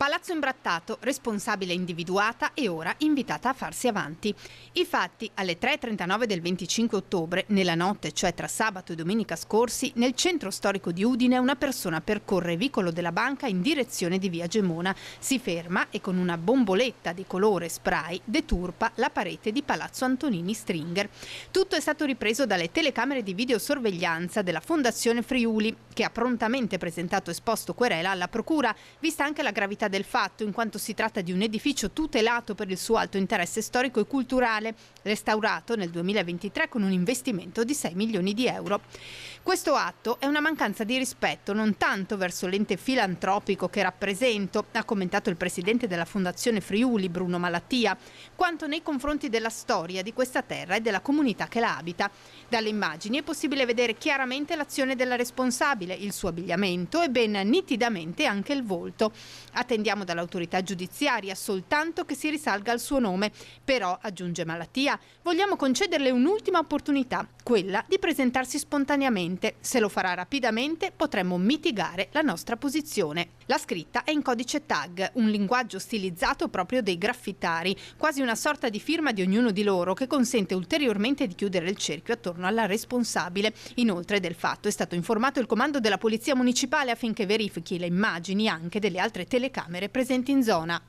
Palazzo imbrattato, responsabile individuata e ora invitata a farsi avanti. I fatti: alle 3:39 del 25 ottobre, nella notte, cioè tra sabato e domenica scorsi, nel centro storico di Udine una persona percorre Vicolo della Banca in direzione di via Gemona. Si ferma e con una bomboletta di colore spray deturpa la parete di Palazzo Antonini Stringer. Tutto è stato ripreso dalle telecamere di videosorveglianza della Fondazione Friuli, che ha prontamente presentato esposto querela alla procura, vista anche la gravità del fatto, in quanto si tratta di un edificio tutelato per il suo alto interesse storico e culturale, restaurato nel 2023 con un investimento di 6 milioni di euro. Questo atto è una mancanza di rispetto non tanto verso l'ente filantropico che rappresento, ha commentato il presidente della Fondazione Friuli, Bruno Malattia, quanto nei confronti della storia di questa terra e della comunità che la abita. Dalle immagini è possibile vedere chiaramente l'azione della responsabile, il suo abbigliamento e ben nitidamente anche il volto. Attendiamo dall'autorità giudiziaria soltanto che si risalga al suo nome. Però, aggiunge Malattia, vogliamo concederle un'ultima opportunità, quella di presentarsi spontaneamente. Se lo farà rapidamente potremmo mitigare la nostra posizione. La scritta è in codice tag, un linguaggio stilizzato proprio dei graffitari, quasi una sorta di firma di ognuno di loro che consente ulteriormente di chiudere il cerchio attorno alla responsabile. Inoltre del fatto è stato informato il comando della Polizia Municipale affinché verifichi le immagini anche delle altre telecamere presenti in zona.